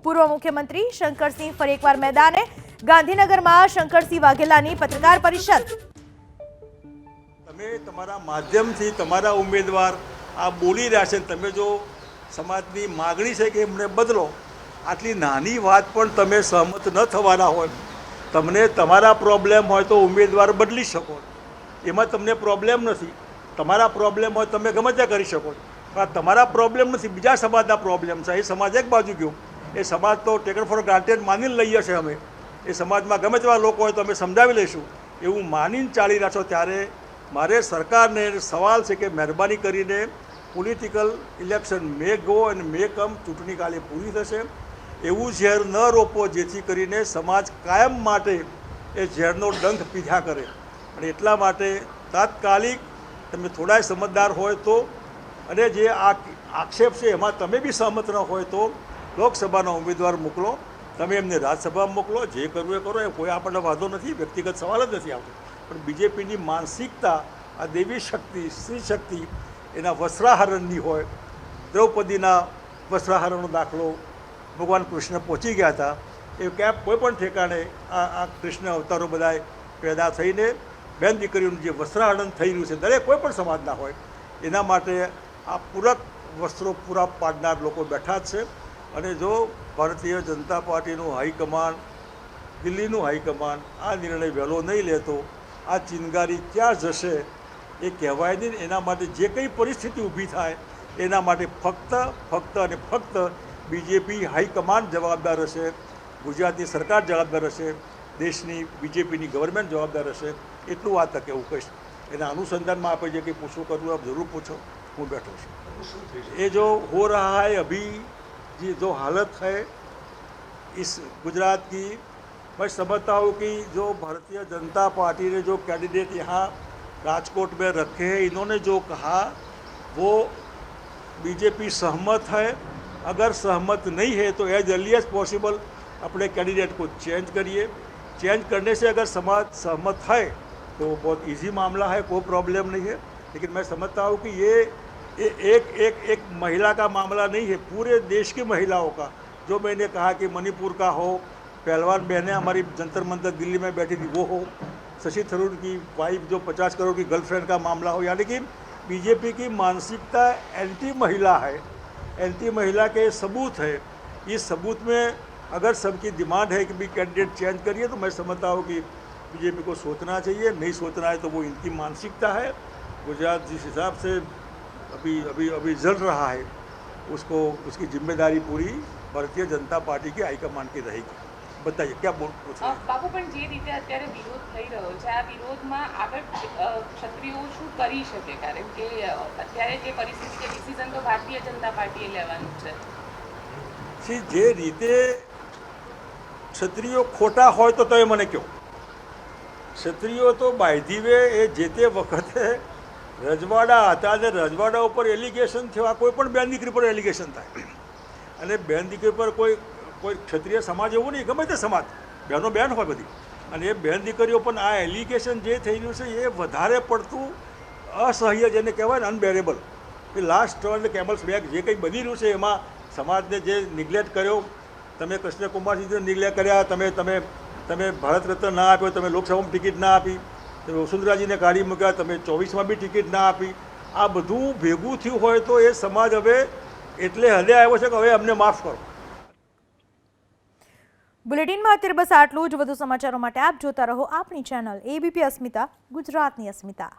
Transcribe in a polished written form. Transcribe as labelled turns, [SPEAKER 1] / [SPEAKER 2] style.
[SPEAKER 1] પૂર્વ મુખ્યમંત્રી શંકરસિંહ ફરી એકવાર મેદાને, ગાંધીનગરમાં શંકરસિંહ વાઘેલાની પત્રકાર પરિષદ।
[SPEAKER 2] તમે તમારા માધ્યમથી તમારા ઉમેદવાર આ બોલી રહ્યા છે, તમે જો સમાજની માગણી છે કે એમને બદલો, આટલી નાની વાત પણ તમે સહમત ન થવાના હોય, તમને તમારા પ્રોબ્લેમ હોય તો ઉમેદવાર બદલી શકો, એમાં તમને પ્રોબ્લેમ નથી। તમારા પ્રોબ્લેમ હોય તમે ગમે તે કરી શકો, પણ તમારા પ્રોબ્લેમ નથી, બીજા સમાજના પ્રોબ્લેમ છે। એ સમાજ એક બાજુ ગયો, એ સમાજ તો ટેકન ફોર ગ્રાન્ટેડ માનીને લઈએ છીએ અમે, એ સમાજમાં ગમે તેવા લોકો હોય તો અમે સમજાવી લઈશું, એવું માનીને ચાલી રહ્યા છો। ત્યારે મારે સરકારને સવાલ છે કે મહેરબાની કરીને પોલિટિકલ ઇલેક્શન મે ગો અને મે કમ, ચૂંટણી કાલે પૂરી થશે, એવું ઝેર ન રોપો જેથી કરીને સમાજ કાયમ માટે એ ઝેરનો ડંખ પીધા કરે। અને એટલા માટે તાત્કાલિક તમે થોડા સમજદાર હોય તો, અને જે આ આક્ષેપ છે એમાં તમે બી સહમત ન હોય તો લોકસભાના ઉમેદવાર મોકલો, તમે એમને રાજ્યસભામાં મોકલો, જે કરવું એ કરો, એ કોઈ આપણને વાંધો નથી, વ્યક્તિગત સવાલ જ નથી આવતો। પણ બીજેપીની માનસિકતા આ દેવી શક્તિ, સ્ત્રી શક્તિ એના વસ્ત્રાહરણની હોય। દ્રૌપદીના વસ્ત્રાહરણનો દાખલો ભગવાન કૃષ્ણ પહોંચી ગયા હતા, એ ક્યાંક કોઈ પણ ઠેકાણે આ કૃષ્ણ અવતારો બધાએ પેદા થઈને બેન દીકરીઓનું જે વસ્ત્રાહરણ થઈ રહ્યું છે, દરેક કોઈ પણ સમાજના હોય, એના માટે આ પૂરક વસ્ત્રો પૂરા પાડનાર લોકો બેઠા જ છે। અને જો ભારતીય જનતા પાર્ટીનું હાઈકમાન્ડ, દિલ્હીનું હાઈકમાન્ડ આ નિર્ણય વહેલો નહીં લેતો, આ ચિનગારી ક્યાં જશે એ કહેવાય નહીં। એના માટે જે કંઈ પરિસ્થિતિ ઊભી થાય એના માટે ફક્ત અને ફક્ત બીજેપી હાઈકમાન્ડ જવાબદાર હશે, ગુજરાતની સરકાર જવાબદાર હશે, દેશની બીજેપીની ગવર્મેન્ટ જવાબદાર હશે। એટલું આ તકે હું કહીશ। એના અનુસંધાનમાં આપણે જે કંઈ પૂછવું કરવું આપ જરૂર પૂછો, હું बैठो છું। ये जो हो रहा है अभी, ये जो हालत है इस गुजरात की, मैं समझता हूँ कि जो भारतीय जनता पार्टी ने जो कैंडिडेट यहाँ राजकोट में रखे हैं, इन्होंने जो कहा वो बीजेपी सहमत है। अगर सहमत नहीं है तो एज अर्ली एज पॉसिबल अपने कैंडिडेट को चेंज करिए। चेंज करने से अगर समाज सहमत है तो बहुत इजी मामला है, कोई प्रॉब्लम नहीं है। लेकिन मैं समझता हूँ कि ये एक महिला का मामला नहीं है, पूरे देश की महिलाओं का। जो मैंने कहा कि मणिपुर का हो, पहलवान बहनें हमारी जंतर मंतर दिल्ली में बैठी थी वो हो, शशि थरूर की वाइफ जो 50 करोड़ की गर्लफ्रेंड का मामला हो, यानी कि बीजेपी की मानसिकता एंटी महिला है, एंटी महिला के सबूत है। इस सबूत में अगर सबकी डिमांड है कि भी कैंडिडेट चेंज करिए, तो मैं समझता हूँ कि बीजेपी को सोचना चाहिए। नहीं सोचना है तो वो इनकी मानसिकता है। गुजरात जिस हिसाब से अभी जल रहा है, उसको उसकी जिम्मेदारी पूरी भारतीय जनता पार्टी की हाईकमांड की रहेगी। बताइए क्या पूछ रहे हैं?
[SPEAKER 3] બાપુ, પણ જે રીતે અત્યારે વિરોધ થઈ રહ્યો છે, આ વિરોધમાં આગળ ક્ષત્રિયો શું કરી શકે? કારણ કે અત્યારે જે પરિસ્થિતિ છે, ડિસિઝન તો ભારતીય જનતા પાર્ટીએ લેવાનું છે।
[SPEAKER 2] જે રીતે ક્ષત્રિયો ખોટા હોય તો તમે મને કહો। ક્ષત્રિયો તો બાયધીવે એ જે તે વખતે રજવાડા હતા, અને રજવાડા ઉપર એલિગેશન થયા, કોઈ પણ બેન દીકરી પર એલિગેશન થાય, અને બેન દીકરી પર કોઈ ક્ષત્રિય સમાજ એવું નહીં, ગમે તે સમાજ, બહેનો બેન હોય બધી, અને એ બેન દીકરીઓ પણ આ એલિગેશન જે થઈ રહ્યું છે એ વધારે પડતું અસહ્ય, જેને કહેવાય ને અનબેરેબલ, એ લાસ્ટ ટર્ન કેમલ્સ બેક જે કંઈ બની રહ્યું છે એમાં સમાજને જે નિગ્લેક્ટ કર્યો, તમે કૃષ્ણકુમારસિંહને નિગ્લેક્ટ કર્યા, તમે ભારત રત્ન ના આપ્યો, તમે લોકસભામાં ટિકિટ ના આપી, તમે વસુંધરાજીને કાઢી મૂક્યા, તમે 24માં બી ટિકિટ ના આપી, આ બધું ભેગું થયું હોય તો એ સમાજ હવે એટલે હદે આવ્યો છે કે હવે અમને માફ કરો।
[SPEAKER 1] બુલેટિનમાં અત્યારે બસ આટલું જ। વધુ સમાચારો માટે આપ જોતા રહો આપણી ચેનલ એબીપી અસ્મિતા, ગુજરાતની અસ્મિતા।